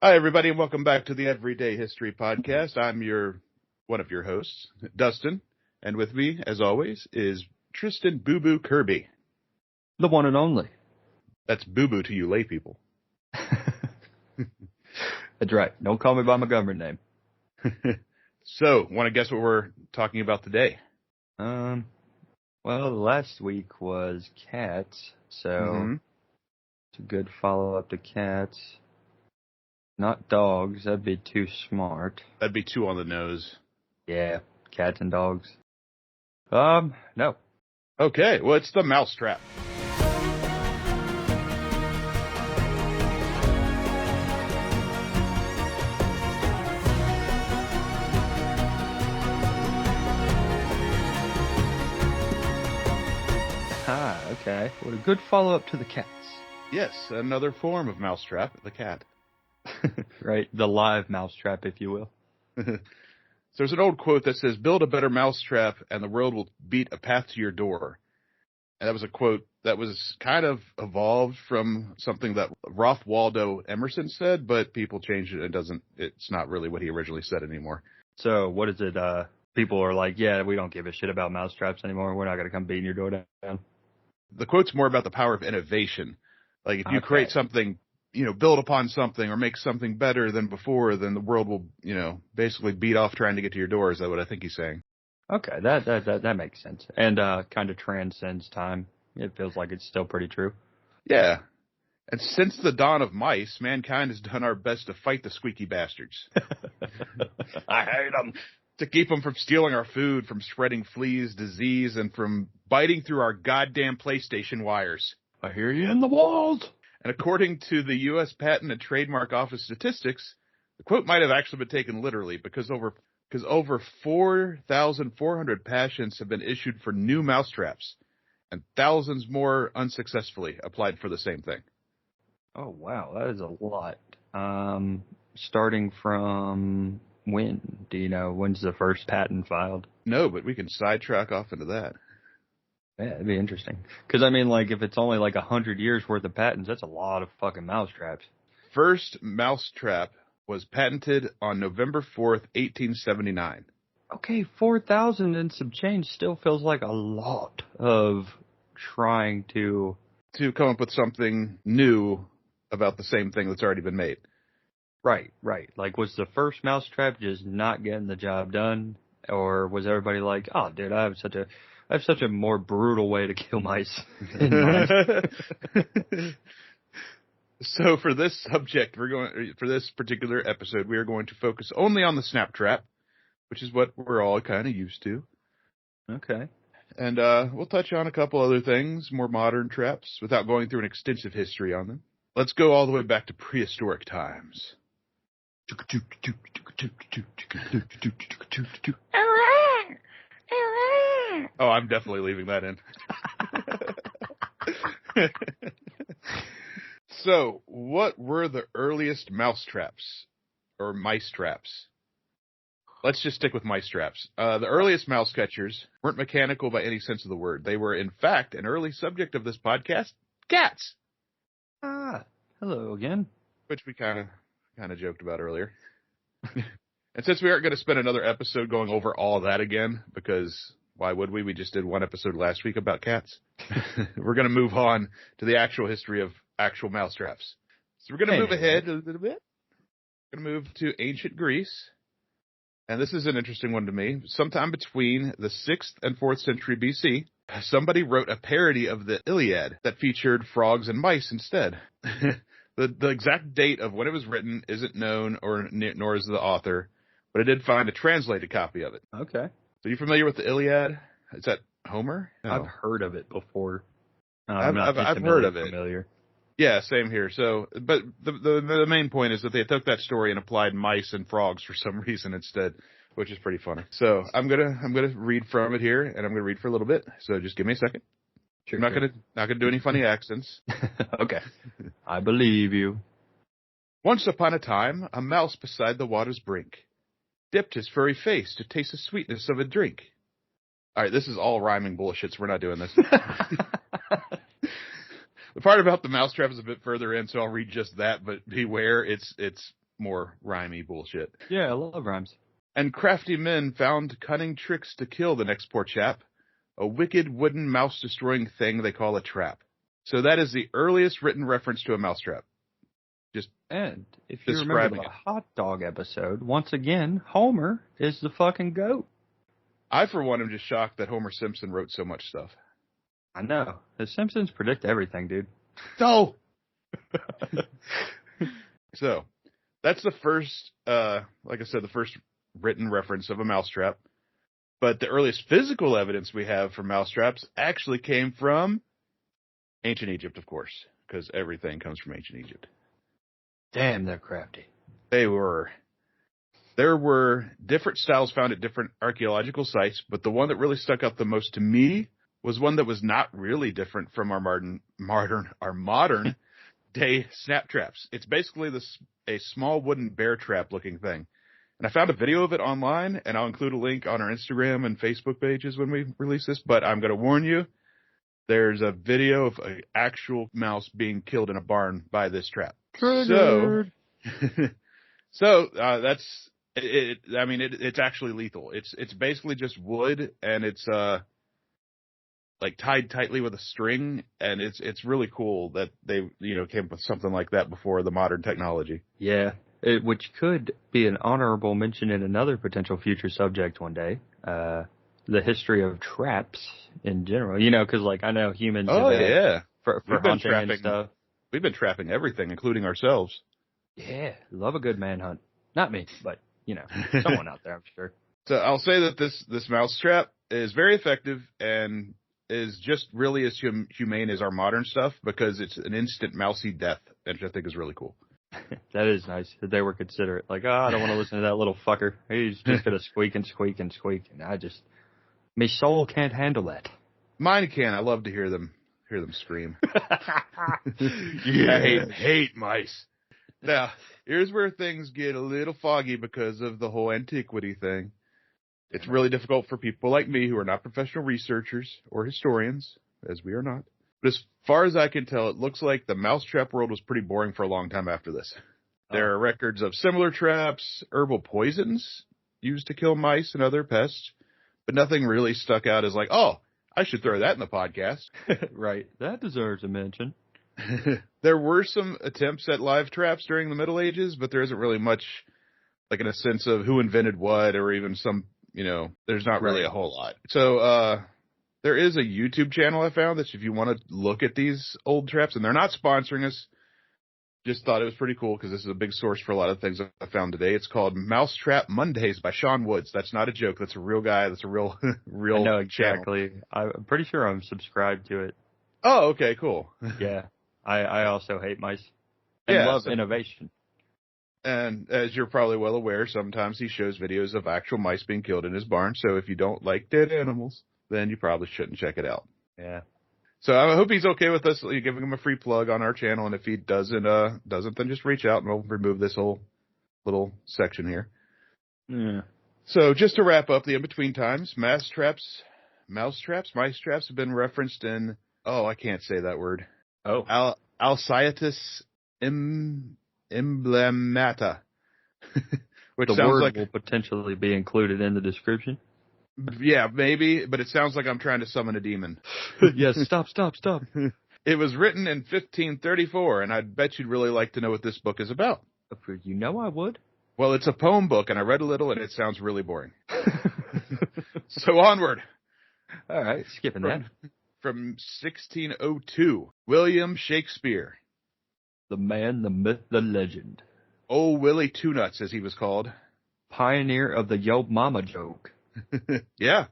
Hi, everybody, and welcome back to the Everyday History Podcast. I'm one of your hosts, Dustin, and with me, as always, is Tristan Boo Boo Kirby. The one and only. That's Boo Boo to you lay people. That's right. Don't call me by my government name. So, want to guess what we're talking about today? Well, last week was cats, so it's a good follow-up to cats. Not dogs. That'd be too smart. That'd be too on the nose. Yeah, cats and dogs. No. Okay, well, it's the mousetrap. Okay. What a good follow-up to the cats. Yes, another form of mousetrap, the cat. Right, the live mousetrap, if you will. So there's an old quote that says, "Build a better mousetrap and the world will beat a path to your door." And that was a quote that was kind of evolved from something that Ralph Waldo Emerson said, but people changed it. It's not really what he originally said anymore. So what is it? People are like, yeah, we don't give a shit about mousetraps anymore. We're not going to come beating your door down. The quote's more about the power of innovation. Like if you create something, build upon something or make something better than before, then the world will, basically beat off trying to get to your door. Is that what I think he's saying? Okay, that makes sense. And kind of transcends time. It feels like it's still pretty true. Yeah. And since the dawn of mice, mankind has done our best to fight the squeaky bastards. I hate them. To keep them from stealing our food, from spreading fleas, disease, and from biting through our goddamn PlayStation wires. I hear you in the walls. And according to the U.S. Patent and Trademark Office statistics, the quote might have actually been taken literally because over 4,400 patents have been issued for new mousetraps, and thousands more unsuccessfully applied for the same thing. Oh, wow. That is a lot. Starting from when? Do you know when's the first patent filed? No, but we can sidetrack off into that. Yeah, it'd be interesting. Because, if it's only 100 years worth of patents, that's a lot of fucking mousetraps. First mousetrap was patented on November 4th, 1879. Okay, 4,000 and some change still feels like a lot of trying to come up with something new about the same thing that's already been made. Right. Was the first mousetrap just not getting the job done? Or was everybody like, oh, dude, I have such a more brutal way to kill mice in mind. So for this subject, for this particular episode, we are going to focus only on the snap trap, which is what we're all kind of used to. Okay. And we'll touch on a couple other things, more modern traps, without going through an extensive history on them. Let's go all the way back to prehistoric times. Oh, I'm definitely leaving that in. So, what were the earliest mousetraps or mice traps? Let's just stick with mice traps. The earliest mouse catchers weren't mechanical by any sense of the word. They were, in fact, an early subject of this podcast, cats. Ah, hello again. Which we kind of joked about earlier. And since we aren't going to spend another episode going over all that again, because why would we? We just did one episode last week about cats. We're going to move on to the actual history of actual mousetraps. So we're going to move ahead a little bit. We're going to move to ancient Greece. And this is an interesting one to me. Sometime between the 6th and 4th century BC, somebody wrote a parody of the Iliad that featured frogs and mice instead. The exact date of when it was written isn't known, nor is the author, but I did find a translated copy of it. Okay. So you familiar with the Iliad? Is that Homer? No. I've heard of it before. I've heard of it. Familiar. Yeah, same here. So, but the main point is that they took that story and applied mice and frogs for some reason instead, which is pretty funny. So I'm gonna read from it here, and I'm gonna read for a little bit. So just give me a second. Sure, I'm not gonna do any funny accents. Okay. I believe you. Once upon a time, a mouse beside the water's brink dipped his furry face to taste the sweetness of a drink. All right, this is all rhyming bullshit, so we're not doing this. The part about the mousetrap is a bit further in, so I'll read just that, but beware, it's more rhymey bullshit. Yeah, I love rhymes. And crafty men found cunning tricks to kill the next poor chap, a wicked wooden mouse-destroying thing they call a trap. So that is the earliest written reference to a mousetrap. And if you remember the hot dog episode, once again, Homer is the fucking goat. I, for one, am just shocked that Homer Simpson wrote so much stuff. I know. The Simpsons predict everything, dude. No! So, that's the first, like I said, the first written reference of a mousetrap. But the earliest physical evidence we have for mousetraps actually came from ancient Egypt, of course, because everything comes from ancient Egypt. Damn, they're crafty. They were. There were different styles found at different archaeological sites, but the one that really stuck out the most to me was one that was not really different from our modern day snap traps. It's basically a small wooden bear trap looking thing. And I found a video of it online, and I'll include a link on our Instagram and Facebook pages when we release this, but I'm going to warn you, there's a video of an actual mouse being killed in a barn by this trap. Triggered. So that's it. I mean, it's actually lethal. It's basically just wood, and it's like tied tightly with a string, and it's really cool that they came up with something like that before the modern technology. Yeah, which could be an honorable mention in another potential future subject one day. The history of traps in general, because like I know humans. For hunting and stuff. We've been trapping everything, including ourselves. Yeah, love a good manhunt. Not me, but, someone out there, I'm sure. So I'll say that this mousetrap is very effective and is just really as humane as our modern stuff because it's an instant mousy death, which I think is really cool. That is nice that they were considerate. Like, I don't want to listen to that little fucker. He's just going to squeak and squeak and squeak. And my soul can't handle that. Mine can. I love to hear them scream. I hate mice. Now, here's where things get a little foggy because of the whole antiquity thing. It's really difficult for people like me who are not professional researchers or historians, as we are not. But as far as I can tell, it looks like the mousetrap world was pretty boring for a long time after this. There are records of similar traps, herbal poisons used to kill mice and other pests, but nothing really stuck out as like, oh, I should throw that in the podcast. Right. That deserves a mention. There were some attempts at live traps during the Middle Ages, but there isn't really much, like in a sense of who invented what or even some, there's not really a whole lot. So, there is a YouTube channel I found that if you want to look at these old traps, and they're not sponsoring us, just thought it was pretty cool because this is a big source for a lot of things I found today. It's called Mousetrap Mondays by Sean Woods. That's not a joke. That's a real guy. That's a real I know exactly. Channel. I'm pretty sure I'm subscribed to it. Oh, okay, cool. Yeah. I also hate mice and love innovation. And as you're probably well aware, sometimes he shows videos of actual mice being killed in his barn. So if you don't like dead animals, then you probably shouldn't check it out. Yeah. So I hope he's okay with us giving him a free plug on our channel. And if he doesn't, then just reach out and we'll remove this whole little section here. Yeah. So just to wrap up the in-between times, mice traps have been referenced in, I can't say that word. Oh. Alcyatis emblemata. Which the sounds word like will potentially be included in the description. Yeah, maybe, but it sounds like I'm trying to summon a demon. Yes, stop. It was written in 1534, and I'd bet you'd really like to know what this book is about. I would. Well, it's a poem book, and I read a little, and it sounds really boring. So onward. All right, skipping that. From 1602, William Shakespeare. The man, the myth, the legend. Oh, Willie Two Nuts, as he was called. Pioneer of the Yo Mama joke. Yeah.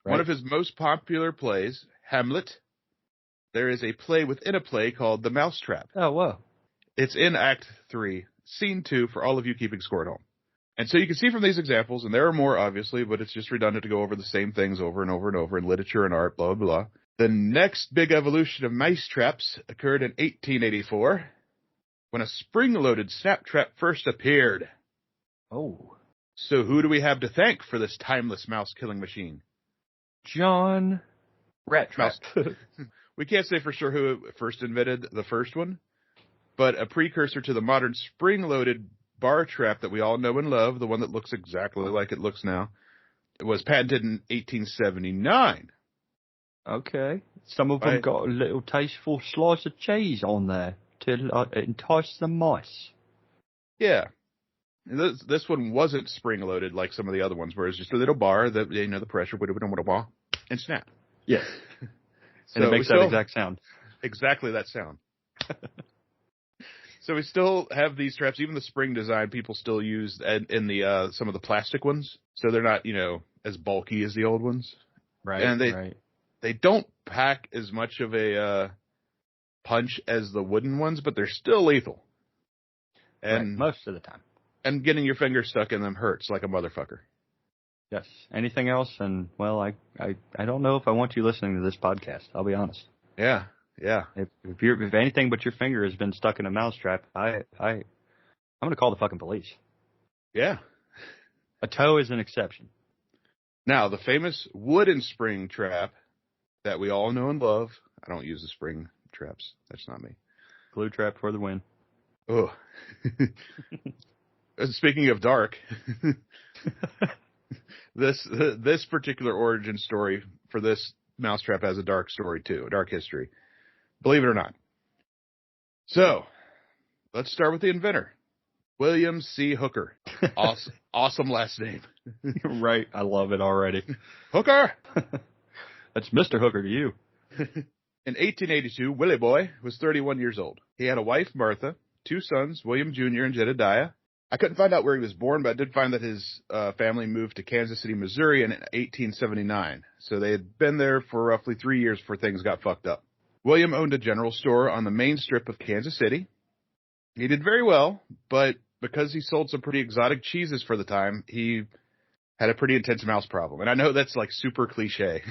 Right. One of his most popular plays, Hamlet. There is a play within a play called The Mousetrap. Oh, wow. It's in Act 3, Scene 2, for all of you keeping score at home. And so you can see from these examples, and there are more obviously, but it's just redundant to go over the same things over and over and over in literature and art, blah, blah, blah. The next big evolution of mice traps occurred in 1884, when a spring-loaded snap trap first appeared. Oh. So who do we have to thank for this timeless mouse-killing machine? John Rattrap. We can't say for sure who first invented the first one, but a precursor to the modern spring-loaded bar trap that we all know and love, the one that looks exactly like it looks now, it was patented in 1879. Okay. Some of them got a little tasteful slice of cheese on there to entice the mice. Yeah. This one wasn't spring-loaded like some of the other ones, where it's just a little bar that, the pressure would and snap. Yes. And it makes that exact sound. Exactly that sound. So we still have these traps, even the spring design people still use in the some of the plastic ones. So they're not, as bulky as the old ones. Right. And they don't pack as much of a punch as the wooden ones, but they're still lethal. And most of the time. And getting your finger stuck in them hurts like a motherfucker. Yes. Anything else? And well, I don't know if I want you listening to this podcast. I'll be honest. Yeah. Yeah. If anything but your finger has been stuck in a mousetrap, I'm going to call the fucking police. Yeah. A toe is an exception. Now, the famous wooden spring trap that we all know and love. I don't use the spring traps. That's not me. Glue trap for the win. Oh. Speaking of dark, this particular origin story for this mousetrap has a dark story too, a dark history. Believe it or not. So, let's start with the inventor, William C. Hooker. Awesome last name. Right. I love it already. Hooker! That's Mr. Hooker to you. In 1882, Willie Boy was 31 years old. He had a wife, Martha, 2 sons, William Jr. and Jedediah. I couldn't find out where he was born, but I did find that his family moved to Kansas City, Missouri in 1879. So they had been there for roughly 3 years before things got fucked up. William owned a general store on the main strip of Kansas City. He did very well, but because he sold some pretty exotic cheeses for the time, he had a pretty intense mouse problem. And I know that's like super cliche,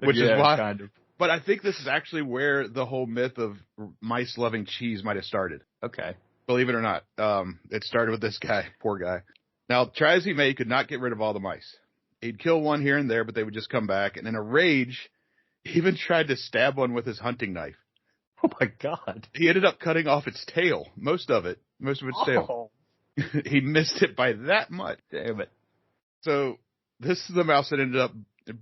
which is why. Kind of. But I think this is actually where the whole myth of mice loving cheese might have started. Okay. Believe it or not, it started with this guy, poor guy. Now, try as he may, he could not get rid of all the mice. He'd kill one here and there, but they would just come back. And in a rage, he even tried to stab one with his hunting knife. Oh, my God. He ended up cutting off its tail, most of its tail. He missed it by that much. Damn it. So this is the mouse that ended up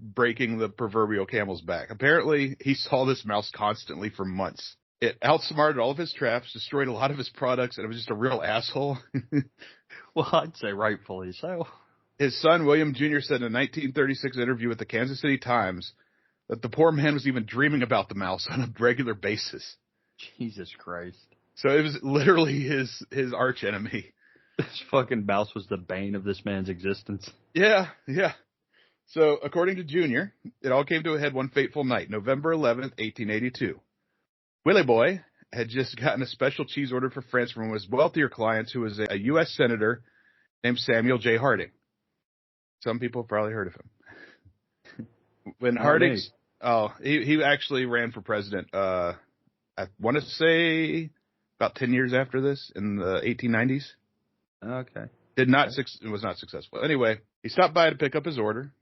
breaking the proverbial camel's back. Apparently, he saw this mouse constantly for months. It outsmarted all of his traps, destroyed a lot of his products, and it was just a real asshole. Well, I'd say rightfully so. His son, William Jr., said in a 1936 interview with the Kansas City Times that the poor man was even dreaming about the mouse on a regular basis. Jesus Christ. So it was literally his arch enemy. This fucking mouse was the bane of this man's existence. Yeah. So according to Junior, it all came to a head one fateful night, November 11th, 1882. Willie Boy had just gotten a special cheese order for France from one of his wealthier clients, who was a U.S. senator named Samuel J. Harding. Some people have probably heard of him. When Harding's... Oh, he actually ran for president, I want to say about 10 years after this, in the 1890s. Okay. It was not successful. Anyway, he stopped by to pick up his order,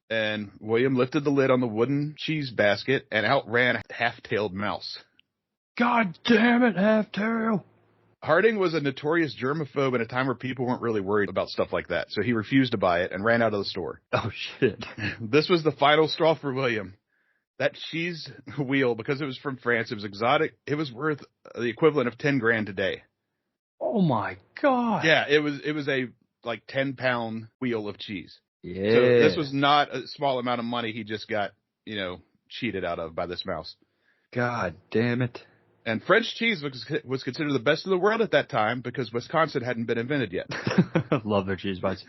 and William lifted the lid on the wooden cheese basket and outran a half-tailed mouse. God damn it, half-tail! Harding was a notorious germaphobe at a time where people weren't really worried about stuff like that, so he refused to buy it and ran out of the store. Oh, shit. This was the final straw for William. That cheese wheel, because it was from France, it was exotic, it was worth the equivalent of 10 grand today. Oh my God. Yeah, it was a like 10-pound wheel of cheese. Yeah. So this was not a small amount of money he just got, cheated out of by this mouse. God damn it. And French cheese was considered the best in the world at that time because Wisconsin hadn't been invented yet. Love their cheese bites.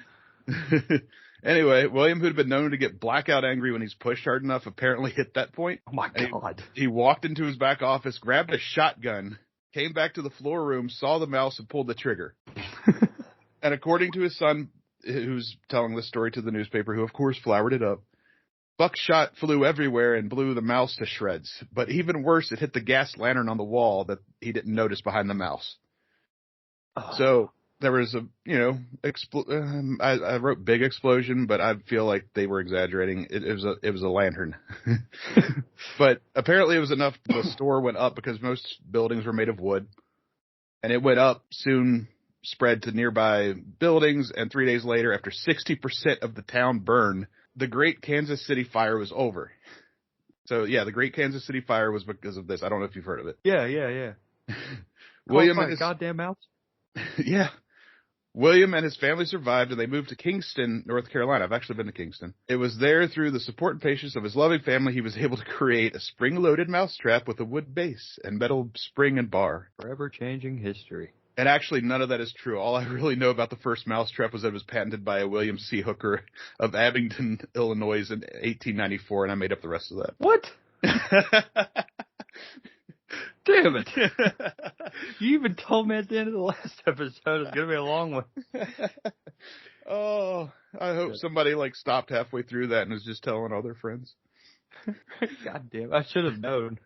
Anyway, William, who'd been known to get blackout angry when he's pushed hard enough, apparently hit that point. Oh, my God. He walked into his back office, grabbed a shotgun, came back to the floor room, saw the mouse, and pulled the trigger. And according to his son, who's telling this story to the newspaper, who, of course, flowered it up, buckshot flew everywhere and blew the mouse to shreds. But even worse, it hit the gas lantern on the wall that he didn't notice behind the mouse. Oh. So... there was I wrote big explosion, but I feel like they were exaggerating. It was a lantern. But apparently it was enough. The store went up because most buildings were made of wood, and it went up soon, spread to nearby buildings, and 3 days later, after 60% of the town burned, the Great Kansas City Fire was over. So, yeah, the Great Kansas City Fire was because of this. I don't know if you've heard of it. Yeah. William and his goddamn mouse. Yeah. William and his family survived, and they moved to Kingston, North Carolina. I've actually been to Kingston. It was there, through the support and patience of his loving family, he was able to create a spring-loaded mousetrap with a wood base and metal spring and bar. Forever changing history. And actually, none of that is true. All I really know about the first mousetrap was that it was patented by a William C. Hooker of Abingdon, Illinois in 1894, and I made up the rest of that. What? Damn it. You even told me at the end of the last episode it's going to be a long one. Oh, I hope somebody stopped halfway through that and was just telling all their friends. God damn, I should have known.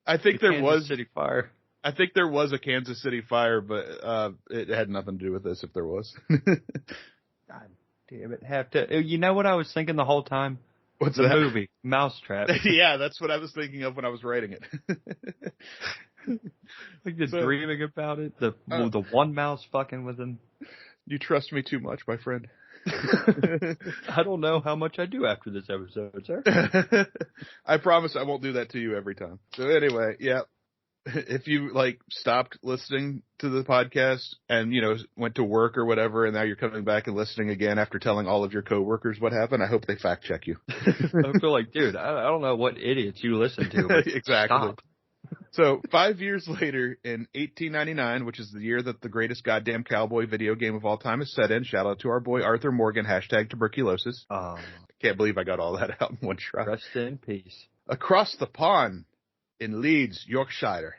I think there was City Fire. I think there was a Kansas City Fire, but it had nothing to do with this if there was. God damn it. You know what I was thinking the whole time? What's the that? movie, Mousetrap. Yeah, that's what I was thinking of when I was writing it. Dreaming about it. The one mouse fucking with him. You trust me too much, my friend. I don't know how much I do after this episode, sir. I promise I won't do that to you every time. So anyway, yeah. If you stopped listening to the podcast and, went to work or whatever, and now you're coming back and listening again after telling all of your coworkers what happened, I hope they fact check you. I feel like, dude, I don't know what idiots you listen to. But exactly. Stop. So 5 years later, in 1899, which is the year that the greatest goddamn cowboy video game of all time is set in, shout out to our boy Arthur Morgan, #tuberculosis. I can't believe I got all that out in one try. Rest in peace. Across the pond, in Leeds, Yorkshire,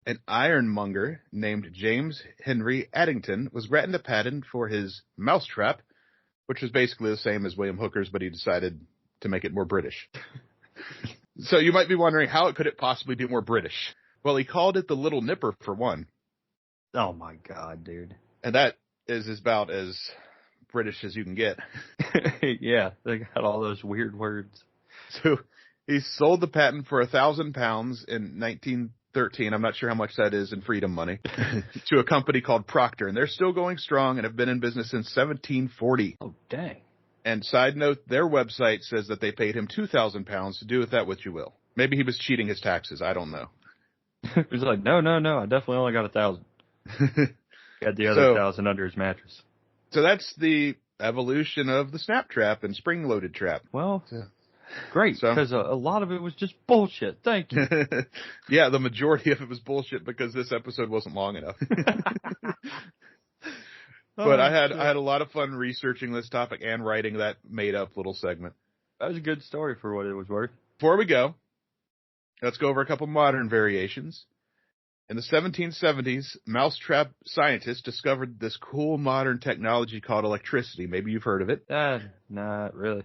an ironmonger named James Henry Addington was granted a patent for his mousetrap, which was basically the same as William Hooker's, but he decided to make it more British. So you might be wondering, how could it possibly be more British? Well, he called it the Little Nipper, for one. Oh, my God, dude. And that is about as British as you can get. Yeah, they got all those weird words. So he sold the patent for £1,000 in 1913. I'm not sure how much that is in freedom money to a company called Procter, and they're still going strong and have been in business since 1740. Oh, dang. And side note, their website says that they paid him £2,000 to do with that what you will. Maybe he was cheating his taxes. I don't know. He's like, no, I definitely only got 1,000. Got the other 1,000 under his mattress. So that's the evolution of the snap trap and spring-loaded trap. Well, great, because a lot of it was just bullshit. Thank you. Yeah, the majority of it was bullshit because this episode wasn't long enough. But I had a lot of fun researching this topic and writing that made-up little segment. That was a good story for what it was worth. Before we go, let's go over a couple modern variations. In the 1770s, mousetrap scientists discovered this cool modern technology called electricity. Maybe you've heard of it. Not really.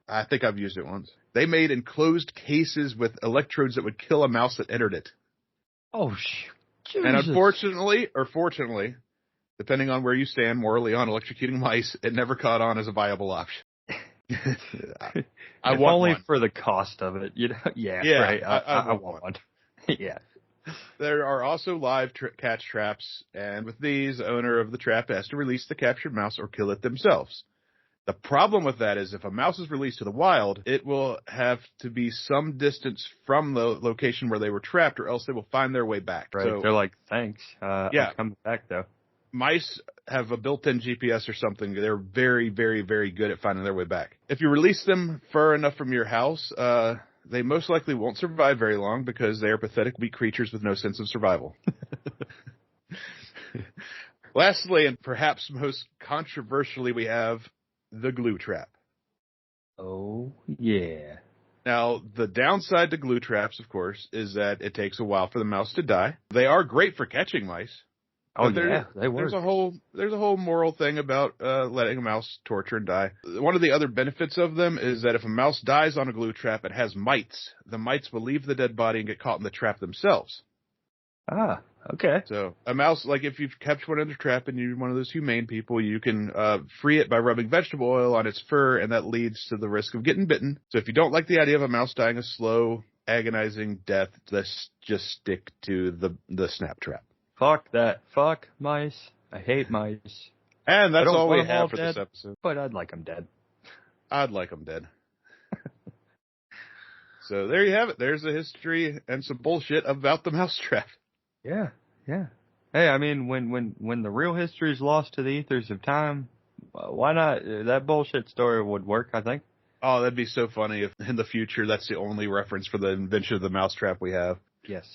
I think I've used it once. They made enclosed cases with electrodes that would kill a mouse that entered it. Oh, Jesus. And unfortunately, or fortunately, depending on where you stand morally on electrocuting mice, it never caught on as a viable option. I want only one. For the cost of it. Yeah, right. I want one. Yeah. There are also live catch traps, and with these, the owner of the trap has to release the captured mouse or kill it themselves. The problem with that is if a mouse is released to the wild, it will have to be some distance from the location where they were trapped, or else they will find their way back. Right. So, they're like, thanks. I'm coming back, though. Mice have a built-in GPS or something. They're very, very, very good at finding their way back. If you release them far enough from your house, they most likely won't survive very long because they are pathetic, weak creatures with no sense of survival. Lastly, and perhaps most controversially, we have the glue trap. Oh, yeah. Now, the downside to glue traps, of course, is that it takes a while for the mouse to die. They are great for catching mice. Oh, yeah, they work. There's a whole moral thing about letting a mouse torture and die. One of the other benefits of them is that if a mouse dies on a glue trap, it has mites. The mites will leave the dead body and get caught in the trap themselves. Ah, okay. So a mouse, if you've kept one in a trap and you're one of those humane people, you can free it by rubbing vegetable oil on its fur, and that leads to the risk of getting bitten. So if you don't like the idea of a mouse dying a slow, agonizing death, let's just stick to the snap trap. Fuck that. Fuck mice. I hate mice. And that's all we want 'em all have for this dead, episode. But I'd like them dead. I'd like them dead. So there you have it. There's a history and some bullshit about the mousetrap. Yeah, yeah. Hey, I mean, when the real history is lost to the ethers of time, why not? That bullshit story would work, I think. Oh, that'd be so funny if in the future that's the only reference for the invention of the mousetrap we have. Yes.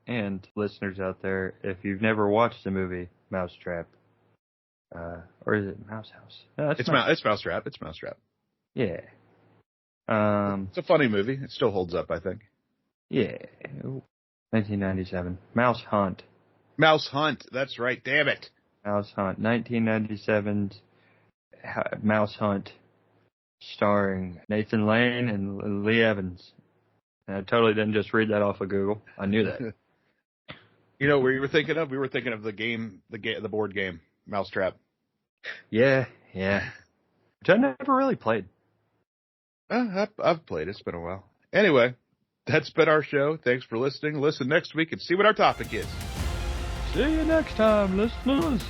And listeners out there, if you've never watched the movie Mousetrap, or is it Mouse House? No, It's mousetrap. It's mousetrap. Yeah. It's a funny movie. It still holds up, I think. Yeah. 1997. Mouse Hunt. Mouse Hunt. That's right. Damn it. Mouse Hunt. 1997's Mouse Hunt, starring Nathan Lane and Lee Evans. And I totally didn't just read that off of Google. I knew that. You know what we were thinking of? We were thinking of the board game, Mousetrap. Yeah. Which I never really played. I've played. It's been a while. Anyway, that's been our show. Thanks for listening. Listen next week and see what our topic is. See you next time, listeners.